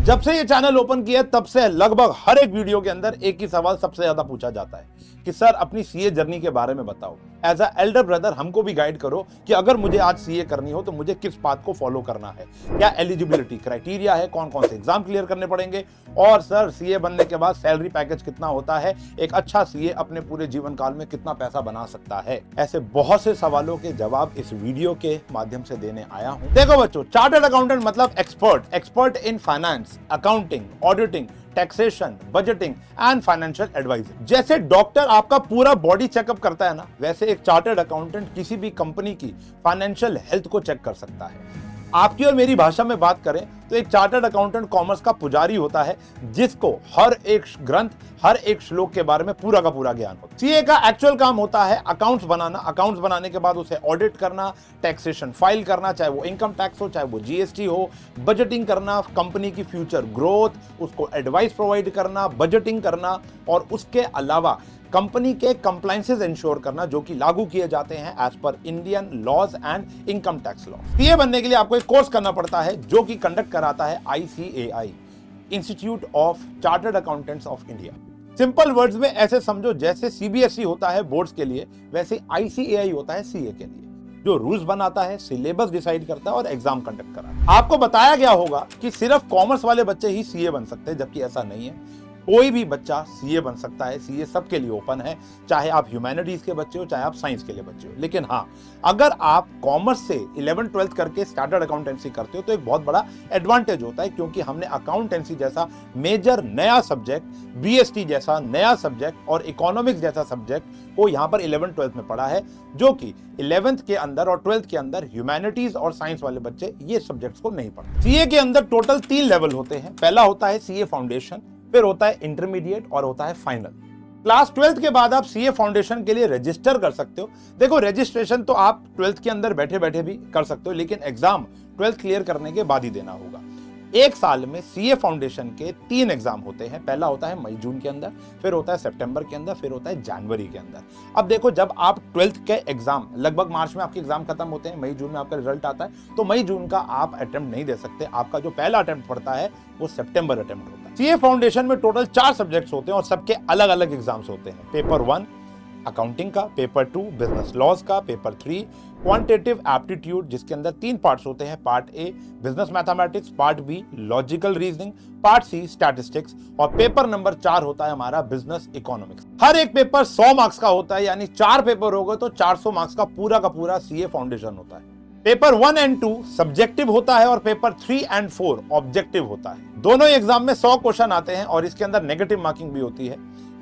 जब से ये चैनल ओपन किया तब से लगभग हर एक वीडियो के अंदर एक ही सवाल सबसे ज्यादा पूछा जाता है कि सर अपनी सीए जर्नी के बारे में बताओ। एज अ एल्डर ब्रदर हमको भी गाइड करो कि अगर मुझे आज सीए करनी हो तो मुझे किस पाथ को फॉलो करना है, क्या एलिजिबिलिटी क्राइटेरिया है, कौन कौन से एग्जाम क्लियर करने पड़ेंगे, और सर सीए बनने के बाद सैलरी पैकेज कितना होता है, एक अच्छा सीए अपने पूरे जीवन काल में कितना पैसा बना सकता है। ऐसे बहुत से सवालों के जवाब इस वीडियो के माध्यम से देने आया हूं। देखो बच्चों, चार्टर्ड अकाउंटेंट मतलब expert in finance, accounting, auditing, taxation, budgeting and financial adviser. जैसे डॉक्टर आपका पूरा बॉडी चेकअप करता है ना, वैसे एक चार्टर्ड अकाउंटेंट किसी भी कंपनी की फाइनेंशियल हेल्थ को चेक कर सकता है। आपकी और मेरी भाषा में बात करें तो एक चार्टर्ड अकाउंटेंट कॉमर्स का पुजारी होता है जिसको हर एक ग्रंथ, हर एक श्लोक के बारे में पूरा का पूरा ज्ञान होता है। सीए का एक्चुअल काम होता है अकाउंट्स बनाना, अकाउंट्स बनाने के बाद उसे ऑडिट करना, टैक्सेशन फाइल करना, चाहे वो इनकम टैक्स हो, चाहे वो जीएसटी हो, बजटिंग करना, कंपनी की फ्यूचर ग्रोथ, उसको एडवाइस प्रोवाइड करना, बजटिंग करना, और उसके अलावा कंपनी के कंप्लायंसेस इंश्योर करना जो कि लागू किए जाते हैं as per Indian laws and income tax law. CA बनने के लिए आपको एक कोर्स करना पड़ता है जो कि कंडक्ट कराता है ICAI, institute of chartered accountants of India. Simple words में ऐसे समझो जैसे CBSE होता है बोर्ड्स के लिए, वैसे ICAI होता है सीए के लिए, जो रूल्स बनाता है, सिलेबस डिसाइड करता है और एग्जाम कंडक्ट कराता है। आपको बताया गया होगा कि सिर्फ कॉमर्स वाले बच्चे ही सीए बन सकते हैं, जबकि ऐसा नहीं है। कोई भी बच्चा सीए बन सकता है। सीए सबके लिए ओपन है, चाहे आप ह्यूमैनिटीज के बच्चे हो, चाहे आप साइंस के लिए बच्चे हो। लेकिन हाँ, अगर आप कॉमर्स से 11th-12th करके स्टार्टर्ड अकाउंटेंसी करते हो तो एक बहुत बड़ा एडवांटेज होता है, क्योंकि हमने अकाउंटेंसी जैसा मेजर नया सब्जेक्ट, BST जैसा नया सब्जेक्ट और इकोनॉमिक्स जैसा सब्जेक्ट को यहाँ पर 11th-12th में पढ़ा है, जो कि 11th के अंदर और 12th के अंदर ह्यूमैनिटीज और साइंस वाले बच्चे ये सब्जेक्ट्स को नहीं पढ़ते। सीए के अंदर टोटल 3 लेवल होते हैं। पहला होता है सीए फाउंडेशन, फिर होता है इंटरमीडिएट और होता है फाइनल। क्लास 12th के बाद आप सीए फाउंडेशन के लिए रजिस्टर कर सकते हो। देखो, रजिस्ट्रेशन तो आप 12th के अंदर बैठे बैठे भी कर सकते हो, लेकिन एग्जाम 12th क्लियर करने के बाद ही देना होगा। एक साल में सीए फाउंडेशन के 3 एग्जाम होते हैं। पहला होता है मई जून के अंदर, फिर होता है सितंबर के अंदर, फिर होता है जनवरी के अंदर। अब देखो, जब आप 12th के एग्जाम लगभग मार्च में आपके एग्जाम खत्म होते हैं, मई जून में आपका रिजल्ट आता है, तो मई जून का आप अटेम्प्ट नहीं दे सकते। आपका जो पहला अटेम्प्ट पड़ता है वो सितंबर अटेम्प्ट होता है। सीए फाउंडेशन में टोटल 4 सब्जेक्ट्स होते हैं और सबके अलग अलग एग्जाम्स होते हैं। पेपर 1 अकाउंटिंग का, पेपर 2 बिजनेस लॉज का, पेपर 3 क्वांटिटेटिव एप्टीट्यूड जिसके अंदर 3 पार्ट्स होते हैं, part A business mathematics, part B logical reasoning, part C statistics, और पेपर नंबर 4 होता है हमारा बिजनेस इकोनॉमिक्स। हर एक पेपर 100 मार्क्स का होता है, यानी 4 पेपर हो गए तो 400 मार्क्स का पूरा सीए फाउंडेशन होता है। पेपर 1 एंड 2 सब्जेक्टिव होता है और पेपर 3 एंड 4 ऑब्जेक्टिव होता है। दोनों एग्जाम में 100 क्वेश्चन आते हैं और इसके अंदर नेगेटिव मार्किंग भी होती है।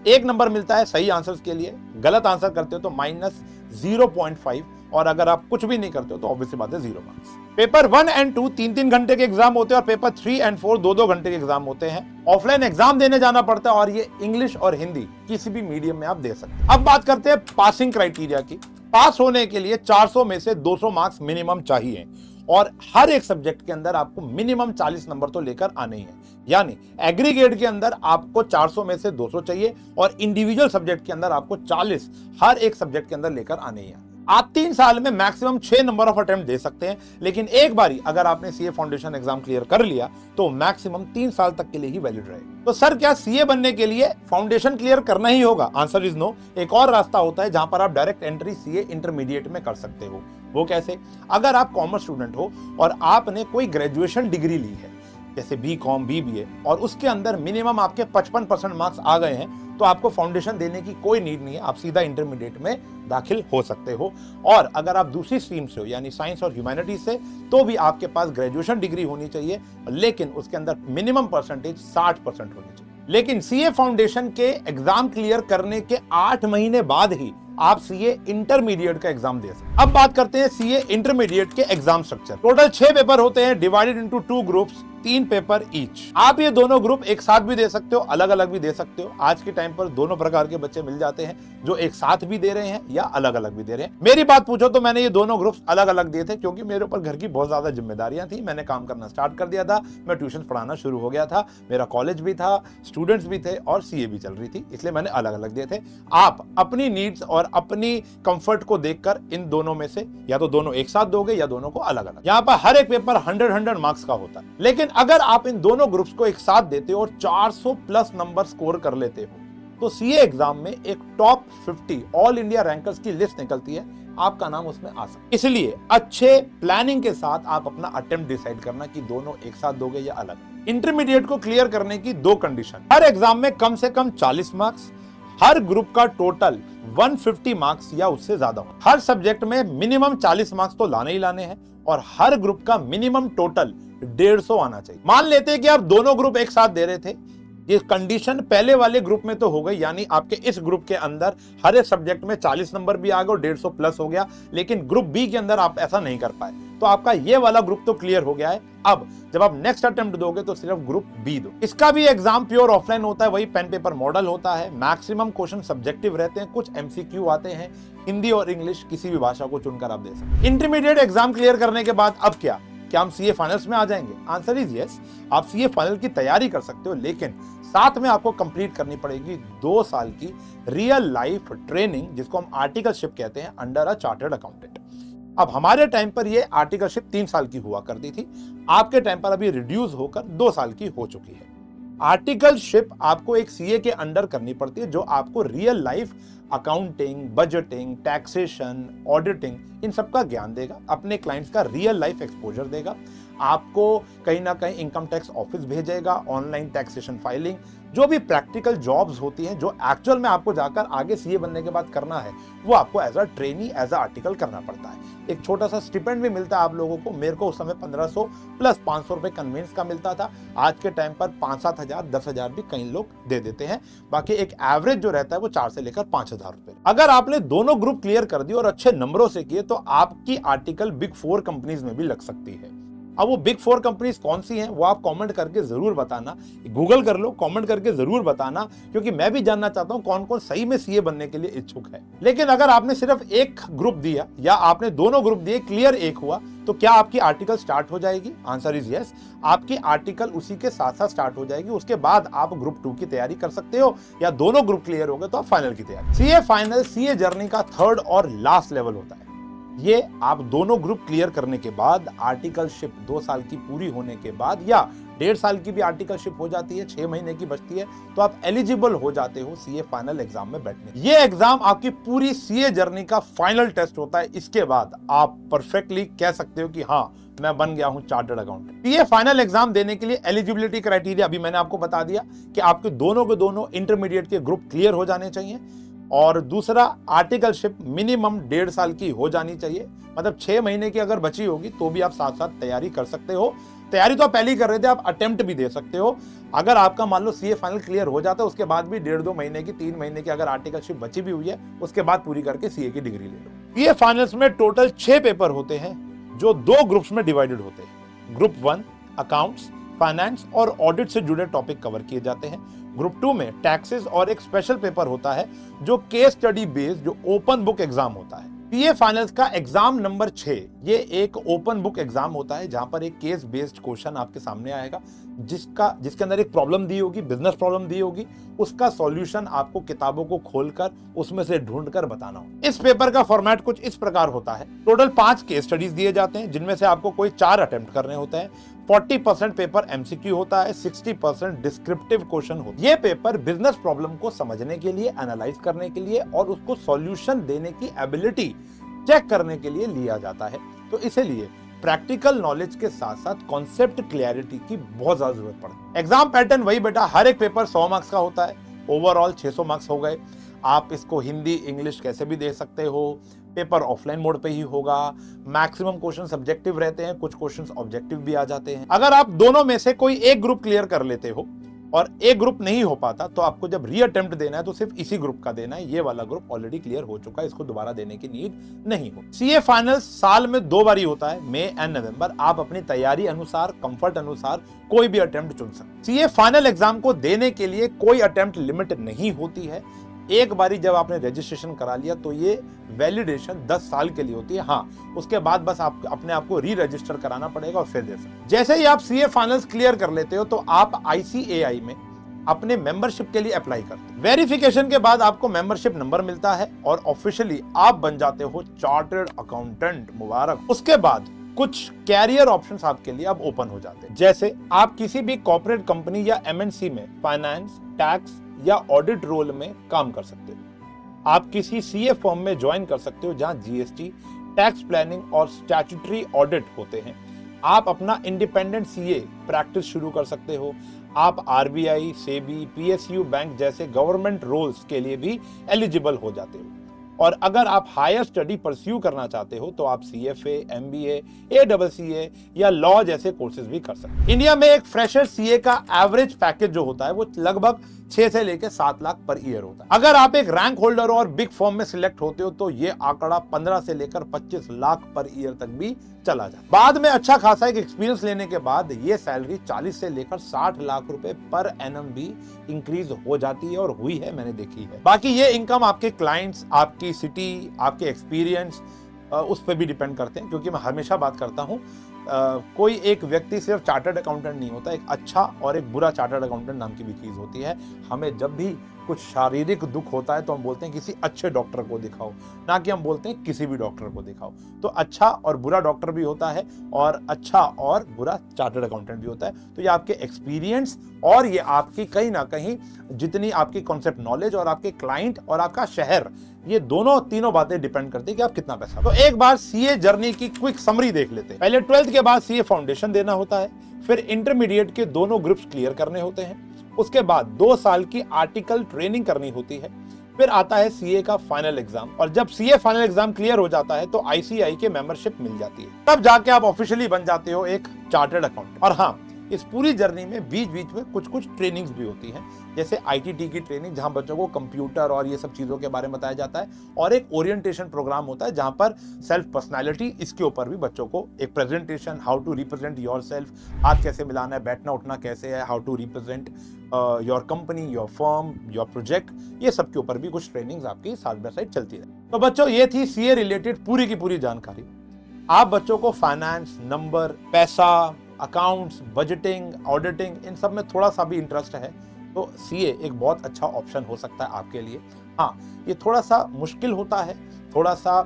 1 नंबर मिलता है सही आंसर्स के लिए, गलत आंसर करते हो तो -0.5, और अगर आप कुछ भी नहीं करते हो तो ऑब्वियसली बात है 0 मार्क्स। पेपर 1 एंड 2 3-3 घंटे के एग्जाम होते हैं और पेपर 3 एंड 4 2-2 घंटे के एग्जाम होते हैं। ऑफलाइन एग्जाम देने जाना पड़ता है और ये इंग्लिश और हिंदी किसी भी मीडियम में आप दे सकते हैं। अब बात करते हैं पासिंग क्राइटेरिया की। पास होने के लिए 400 में से 200 मार्क्स मिनिमम चाहिए और हर एक सब्जेक्ट के अंदर आपको मिनिमम 40 नंबर तो लेकर आने ही हैं। यानी एग्रीगेट के अंदर आपको 400 में से 200 चाहिए और इंडिविजुअल सब्जेक्ट के अंदर आपको 40 हर एक सब्जेक्ट के अंदर लेकर आने ही हैं। आप 3 साल में मैक्सिमम 6 नंबर ऑफ अटेम्प्ट दे सकते हैं, लेकिन एक बारी अगर आपने सीए फाउंडेशन एग्जाम क्लियर कर लिया तो मैक्सिमम 3 साल तक के लिए ही वैलिड रहेगा। तो सर क्या सीए बनने के लिए फाउंडेशन क्लियर करना ही होगा? Answer is no. एक और रास्ता होता है जहां पर आप डायरेक्ट एंट्री सीए इंटरमीडिएट में कर सकते हो। वो कैसे? अगर आप कॉमर्स स्टूडेंट हो और आपने कोई ग्रेजुएशन डिग्री ली है, जैसे BCom, BBA, और उसके अंदर मिनिमम आपके 55% मार्क्स आ गए हैं, तो आपको फाउंडेशन देने की कोई नीड नहीं है, आप सीधा इंटरमीडिएट में दाखिल हो सकते हो। और अगर आप दूसरी स्ट्रीम से हो, यानी साइंस और ह्यूमैनिटीज से, तो भी आपके पास ग्रेजुएशन डिग्री होनी चाहिए, लेकिन उसके अंदर मिनिमम परसेंटेज 60% होनी चाहिए। लेकिन सीए फाउंडेशन के एग्जाम क्लियर करने के 8 महीने बाद ही आप सीए इंटरमीडिएट का एग्जाम दे सकते हैं। अब बात करते हैं सीए इंटरमीडिएट के एग्जाम स्ट्रक्चर। टोटल 6 पेपर होते हैं, divided into 2 groups, 3 paper each. आप ये दोनों ग्रुप एक साथ भी दे सकते हो, अलग अलग भी दे सकते हो। आज के टाइम पर दोनों प्रकार के बच्चे मिल जाते हैं, जो एक साथ भी दे रहे हैं या अलग अलग भी दे रहे हैं। मेरी बात पूछो तो मैंने ये दोनों ग्रुप्स अलग अलग दिए थे, क्योंकि मेरे ऊपर घर की बहुत ज्यादा जिम्मेदारियां थी। मैंने काम करना स्टार्ट कर दिया था, मैं ट्यूशन पढ़ाना शुरू हो गया था, मेरा कॉलेज भी था, स्टूडेंट्स भी थे और सीए भी चल रही थी, इसलिए मैंने अलग अलग दिए थे। आप अपनी नीड्स और अपनी कंफर्ट को देखकर इन दोनों में से या तो दोनों एक साथ दोगे या दोनों को अलग अलग। यहाँ पर हर एक पेपर 100 मार्क्स का होता है। लेकिन अगर आप इन दोनों ग्रुप्स को एक साथ देते हो और 400 प्लस नंबर स्कोर कर लेते हो तो सीए एग्जाम में एक टॉप 50 ऑल इंडिया रैंकर्स की लिस्ट निकलती है, आपका नाम उसमें आ सकता है। इसलिए अच्छे प्लानिंग के साथ आप अपना अटेम्प्ट डिसाइड करना कि दोनों एक साथ दोगे या अलग। इंटरमीडिएट को क्लियर करने की 2 कंडीशन, हर एग्जाम में कम से कम 40 मार्क्स, हर ग्रुप का टोटल 150 मार्क्स या उससे ज्यादा हो, हर सब्जेक्ट में मिनिमम 40 मार्क्स तो लाने ही लाने हैं और हर ग्रुप का मिनिमम टोटल 150 आना चाहिए। मान लेते हैं कि आप दोनों ग्रुप एक साथ दे रहे थे, ये कंडीशन पहले वाले ग्रुप में तो हो गई, यानी आपके इस ग्रुप के अंदर हर एक सब्जेक्ट में 40 नंबर भी आ गए और 150 प्लस हो गया, लेकिन ग्रुप बी के अंदर आप ऐसा नहीं कर पाए, तो आपका ये वाला ग्रुप तो क्लियर हो गया है। अब जब आप नेक्स्ट अटेम्प्ट दोगे तो सिर्फ ग्रुप बी दो। इसका भी एग्जाम प्योर ऑफलाइन होता है, वही पेन पेपर मॉडल होता है, मैक्सिमम क्वेश्चन सब्जेक्टिव रहते हैं, कुछ एमसीक्यू आते हैं, हिंदी और इंग्लिश किसी भी भाषा को चुनकर आप दे सकते हैं। इंटरमीडिएट एग्जाम क्लियर करने के बाद अब क्या हम सीए फाइनल्स में आ जाएंगे? आंसर इज यस, आप सीए फाइनल की तैयारी कर सकते हो, लेकिन साथ में आपको कंप्लीट करनी पड़ेगी 2 साल की रियल लाइफ ट्रेनिंग, जिसको हम आर्टिकलशिप कहते हैं, अंडर अ चार्टर्ड अकाउंटेंट। अब हमारे टाइम पर ये आर्टिकलशिप 3 साल की हुआ करती थी, आपके टाइम पर अभी रिड्यूस होकर 2 साल की हो चुकी है। आर्टिकलशिप आपको एक सीए के अंडर करनी पड़ती है, जो आपको real life accounting, budgeting, taxation, auditing इन सब का ज्ञान देगा, अपने क्लाइंट्स का रियल लाइफ एक्सपोजर देगा, आपको कहीं ना कहीं इनकम टैक्स ऑफिस भेजेगा, ऑनलाइन टैक्सेशन फाइलिंग, जो भी प्रैक्टिकल जॉब्स होती हैं जो एक्चुअल में आपको जाकर आगे सीए बनने के बाद करना है, वो आपको as a trainee, as a article करना पड़ता है। एक छोटा सा स्टिपेंड भी मिलता है आप लोगों को, मेरे को उस समय 1500 प्लस 500 रुपए कन्वेंस का मिलता था, आज के टाइम पर 5-7 हजार 10 हजार भी कई लोग दे देते हैं, बाकी एक एवरेज जो रहता है वो 4 से लेकर 5 हजार रुपए। अगर आपने दोनों ग्रुप क्लियर कर दिए और अच्छे नंबरों से किए तो आपकी आर्टिकल बिग 4 कंपनीज में भी लग सकती है। अब वो बिग 4 कंपनीज कौन सी हैं वो आप कमेंट करके जरूर बताना, गूगल कर लो, कमेंट करके जरूर बताना, क्योंकि मैं भी जानना चाहता हूं कौन कौन सही में सीए बनने के लिए इच्छुक है। लेकिन अगर आपने सिर्फ एक ग्रुप दिया या आपने दोनों ग्रुप दिए, क्लियर एक हुआ, तो क्या आपकी आर्टिकल स्टार्ट हो जाएगी? आंसर इज यस, आपकी आर्टिकल उसी के साथ साथ स्टार्ट हो जाएगी। उसके बाद आप ग्रुप 2 की तैयारी कर सकते हो, या दोनों ग्रुप क्लियर हो गए तो आप फाइनल की तैयारी। सीए फाइनल सीए जर्नी का 3rd और लास्ट लेवल होता है। ये आप दोनों ग्रुप क्लियर करने के बाद, आर्टिकलशिप 2 साल की पूरी होने के बाद, या 1.5 साल की भी आर्टिकलशिप हो जाती है, 6 महीने की बचती है, तो आप एलिजिबल हो जाते हो सीए फाइनल एग्जाम में बैठने। ये एग्जाम आपकी पूरी सीए जर्नी का फाइनल टेस्ट होता है। इसके बाद आप परफेक्टली कह सकते हो कि हाँ, मैं बन गया हूं chartered accountant. CA final exam देने के लिए एलिजिबिलिटी क्राइटेरिया अभी मैंने आपको बता दिया कि आपके दोनों के दोनों इंटरमीडिएट के ग्रुप क्लियर हो जाने चाहिए, और दूसरा आर्टिकलशिप मिनिमम 1.5 साल की हो जानी चाहिए, मतलब 6 महीने की अगर बची होगी तो भी आप साथ साथ तैयारी कर सकते हो। तैयारी तो आप पहले ही कर रहे थे, आप अटेम्प्ट भी दे सकते हो। अगर आपका मान लो सीए फाइनल क्लियर हो जाता है, उसके बाद भी 1.5-2 महीने की, 3 महीने की अगर आर्टिकलशिप बची भी हुई है, उसके बाद पूरी करके सीए की डिग्री ले लो। सीए फाइनल्स में टोटल 6 पेपर होते हैं जो 2 ग्रुप्स में डिवाइडेड होते हैं। ग्रुप 1 अकाउंट्स, फाइनेंस और ऑडिट से जुड़े टॉपिक कवर किए जाते हैं। ग्रुप 2 में टैक्सेस और एक स्पेशल पेपर होता है जो केस स्टडी बेस्ड, जो ओपन बुक एग्जाम होता है। सीए फाइनल्स का एग्जाम नंबर 6 ये एक ओपन बुक एग्जाम होता है, जहां पर एक केस बेस्ड क्वेश्चन आपके सामने आएगा, जिसके अंदर एक प्रॉब्लम दी होगी, बिजनेस प्रॉब्लम दी होगी, उसका सॉल्यूशन आपको किताबों को खोलकर उसमें से ढूंढकर बताना हो। इस पेपर का फॉर्मेट कुछ इस प्रकार होता है। टोटल 5 केस स्टडीज दिए जाते हैं, जिनमें से आपको कोई 4 अटेम्प्ट करने होते हैं। 40% पेपर एमसीक्यू होता है, 60% डिस्क्रिप्टिव क्वेश्चन होता है। ये पेपर बिजनेस प्रॉब्लम को समझने के लिए, एनालाइज करने के लिए और उसको सॉल्यूशन देने की एबिलिटी चेक करने के लिए लिया जाता है। तो इसीलिए प्रैक्टिकल नॉलेज के साथ साथ कॉन्सेप्ट क्लैरिटी की बहुत ज्यादा जरूरत पड़ती है। एग्जाम पैटर्न वही बेटा, हर एक पेपर 100 मार्क्स का होता है, ओवरऑल 600 मार्क्स हो गए। आप इसको हिंदी इंग्लिश कैसे भी दे सकते हो। पेपर ऑफलाइन मोड पे ही होगा। मैक्सिमम क्वेश्चन सब्जेक्टिव रहते हैं, कुछ क्वेश्चंस ऑब्जेक्टिव भी आ जाते हैं। अगर आप दोनों में से कोई एक ग्रुप क्लियर कर लेते हो और एक ग्रुप नहीं हो पाता, तो आपको जब री अटेम्प्ट देना है तो सिर्फ इसी ग्रुप का देना है। ये वाला ग्रुप ऑलरेडी क्लियर हो चुका है, इसको दोबारा देने की नीड नहीं हो। सीए फाइनल साल में 2 बार ही होता है, मई एंड नवंबर। आप अपनी तैयारी अनुसार, कंफर्ट अनुसार कोई भी अटेम्प्ट चुन सकते। सीए फाइनल एग्जाम को देने के लिए कोई अटेम्प्ट लिमिट नहीं होती है। एक बारी जब आपने रजिस्ट्रेशन करा लिया तो ये वैलिडेशन 10 साल के लिए होती है। हाँ, उसके बाद बस आप अपने आप को री रजिस्टर कराना पड़ेगा और फिर दे सकते। जैसे ही आप सीए फाइनल्स क्लियर कर लेते हो तो आप आईसीएआई में अपने मेंबरशिप के लिए अप्लाई करते हो। वेरिफिकेशन के बाद आपको मेंबरशिप नंबर मिलता है और ऑफिशियली आप बन जाते हो चार्टर्ड अकाउंटेंट। मुबारक। उसके बाद कुछ कैरियर ऑप्शंस आपके लिए अब ओपन हो जाते हैं। जैसे आप किसी भी कॉर्पोरेट कंपनी या एमएनसी में फाइनेंस, टैक्स या ऑडिट रोल में काम कर सकते हो। आप किसी सीए फर्म में ज्वाइन कर सकते हो जहां जीएसटी, टैक्स प्लानिंग और स्टैट्यूटरी ऑडिट होते हैं। आप अपना इंडिपेंडेंट सीए प्रैक्टिस शुरू कर सकते हो। आप आरबीआई, सेबी, पीएसयू बैंक जैसे गवर्नमेंट रोल्स के लिए भी एलिजिबल हो जाते हो। और अगर आप हायर स्टडी परस्यू करना चाहते हो तो आप सीएफए, एमबीए, एडब्ल्यूसीए या लॉ जैसे कोर्सेज भी कर सकते हैं। इंडिया में एक फ्रेशर सीए का एवरेज पैकेज जो होता है वो लगभग 6 से लेकर 7 लाख पर ईयर होता है। अगर आप एक रैंक होल्डर हो और बिग फर्म में सिलेक्ट होते हो तो ये आंकड़ा 15 से लेकर 25 लाख पर ईयर तक भी चला जाए। बाद में अच्छा खासा एक एक्सपीरियंस लेने के बाद ये सैलरी 40 से लेकर 60 लाख रुपए पर एनम भी इंक्रीज हो जाती है और हुई है, मैंने देखी है। बाकी ये इनकम आपके क्लाइंट्स, आपकी सिटी, आपके एक्सपीरियंस उस पर भी डिपेंड करते हैं, क्योंकि मैं हमेशा बात करता हूँ कोई एक व्यक्ति सिर्फ चार्टर्ड अकाउंटेंट नहीं होता, एक अच्छा और एक बुरा चार्टर्ड अकाउंटेंट नाम की भी चीज होती है। हमें जब भी कुछ शारीरिक दुख होता है तो हम बोलते हैं किसी अच्छे डॉक्टर को दिखाओ, ना कि हम बोलते हैं किसी भी डॉक्टर को दिखाओ। तो अच्छा और बुरा डॉक्टर भी होता है और अच्छा और बुरा चार्टर्ड अकाउंटेंट भी होता है। तो ये आपके एक्सपीरियंस और ये आपकी कहीं ना कहीं जितनी आपकी कॉन्सेप्ट नॉलेज और आपके क्लाइंट और आपका शहर, ये दोनों तीनों बातें डिपेंड करती है कि आप कितना पैसा। तो एक बार सीए जर्नी की क्विक समरी देख लेते हैं। पहले 12th के बाद सीए फाउंडेशन देना होता है, फिर इंटरमीडिएट के दोनों ग्रुप्स क्लियर करने होते हैं, उसके बाद 2 साल की आर्टिकल ट्रेनिंग करनी होती है, फिर आता है सीए का फाइनल एग्जाम। और जब सीए फाइनल एग्जाम क्लियर हो जाता है तो आईसीआई के मेंबरशिप मिल जाती है, तब जाके आप ऑफिशियली बन जाते हो एक चार्टर्ड अकाउंटेंट। और हाँ, इस पूरी जर्नी में बीच बीच में कुछ कुछ ट्रेनिंग्स भी होती हैं, जैसे आईटीटी की ट्रेनिंग जहां बच्चों को कंप्यूटर और ये सब चीजों के बारे में बताया जाता है, और एक ओरिएंटेशन प्रोग्राम होता है जहां पर सेल्फ पर्सनालिटी, इसके ऊपर भी बच्चों को एक presentation, how to represent your self, हाथ कैसे मिलाना है, बैठना उठना कैसे है, how to represent your company, your firm, your project, ये सब के ऊपर भी कुछ ट्रेनिंग्स आपकी साइड बाय साइड चलती है। तो बच्चों, ये थी सीए रिलेटेड पूरी की पूरी जानकारी। आप बच्चों को फाइनेंस, नंबर, पैसा, अकाउंट्स, बजटिंग, ऑडिटिंग, इन सब में थोड़ा सा भी इंटरेस्ट है तो सीए एक बहुत अच्छा ऑप्शन हो सकता है आपके लिए। हाँ, ये थोड़ा सा मुश्किल होता है, थोड़ा सा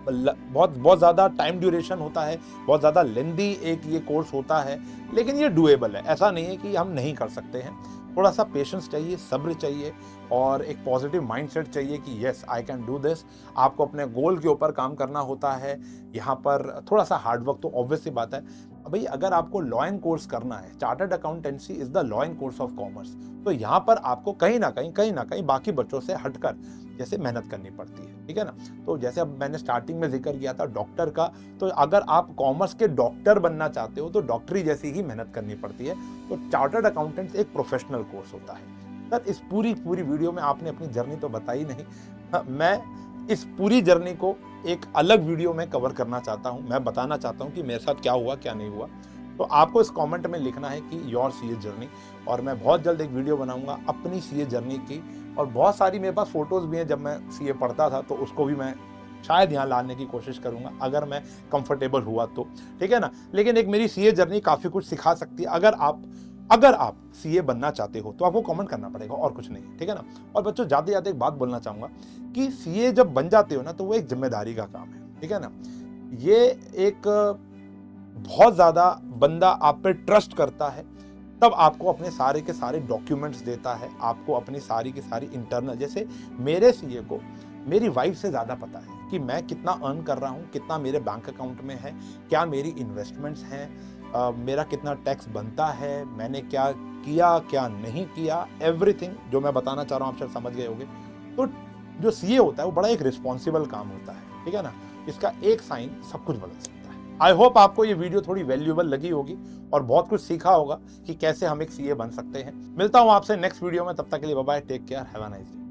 बहुत ज़्यादा टाइम ड्यूरेशन होता है, बहुत ज़्यादा लेंदी एक ये कोर्स होता है, लेकिन ये डूएबल है। ऐसा नहीं है कि हम नहीं कर सकते हैं। थोड़ा सा पेशेंस चाहिए, सब्र चाहिए और एक पॉजिटिव माइंडसेट चाहिए कि yes I can do this. आपको अपने गोल के ऊपर काम करना होता है। यहाँ पर थोड़ा सा हार्डवर्क तो ऑब्वियस सी बात है। भाई, अगर आपको लॉ एंड कोर्स करना है, chartered accountancy is the law and course of commerce, तो यहाँ पर आपको कहीं ना कहीं बाकी बच्चों से हटकर जैसे मेहनत करनी पड़ती है, ठीक है ना। तो जैसे अब मैंने स्टार्टिंग में जिक्र किया था डॉक्टर का, तो अगर आप कॉमर्स के डॉक्टर बनना चाहते हो तो डॉक्टरी जैसी ही मेहनत करनी पड़ती है। तो चार्टर्ड अकाउंटेंट्स एक प्रोफेशनल कोर्स होता है। सर, इस पूरी वीडियो में आपने अपनी जर्नी तो बताई नहीं। हाँ, मैं इस पूरी जर्नी को एक अलग वीडियो में कवर करना चाहता हूं। मैं बताना चाहता हूं कि मेरे साथ क्या हुआ क्या नहीं हुआ। तो आपको इस कमेंट में लिखना है कि योर सीए जर्नी, और मैं बहुत जल्द एक वीडियो बनाऊंगा अपनी सीए जर्नी की। और बहुत सारी मेरे पास फोटोज भी हैं जब मैं सीए पढ़ता था, तो उसको भी मैं शायद यहाँ लाने की कोशिश करूंगा अगर मैं कंफर्टेबल हुआ तो, ठीक है ना। लेकिन एक मेरी सीए जर्नी काफ़ी कुछ सिखा सकती है। अगर आप सीए बनना चाहते हो तो आपको कमेंट करना पड़ेगा और कुछ नहीं, ठीक है ना। और बच्चों, जाते जाते एक बात बोलना चाहूँगा कि सीए जब बन जाते हो ना तो वो एक जिम्मेदारी का काम है, ठीक है ना। ये एक बहुत ज़्यादा बंदा आप पे ट्रस्ट करता है, तब आपको अपने सारे के सारे डॉक्यूमेंट्स देता है, आपको अपनी सारी की सारी इंटरनल, जैसे मेरे सीए को मेरी वाइफ से ज़्यादा पता है कि मैं कितना अर्न कर रहा हूँ, कितना मेरे बैंक अकाउंट में है, क्या मेरी इन्वेस्टमेंट्स हैं, मेरा कितना टैक्स बनता है, मैंने क्या किया क्या नहीं किया, एवरीथिंग जो मैं बताना चाह रहा हूँ आप शायद समझ गए होंगे। तो जो सीए होता है वो बड़ा एक रिस्पॉन्सिबल काम होता है, ठीक है ना। इसका एक साइन सब कुछ बदल सकता है। आई होप आपको ये वीडियो थोड़ी वैल्यूएबल लगी होगी और बहुत कुछ सीखा होगा कि कैसे हम एक सीए बन सकते हैं। मिलता हूँ आपसे नेक्स्ट वीडियो में, तब तक के लिए bye bye, take care, have a nice day.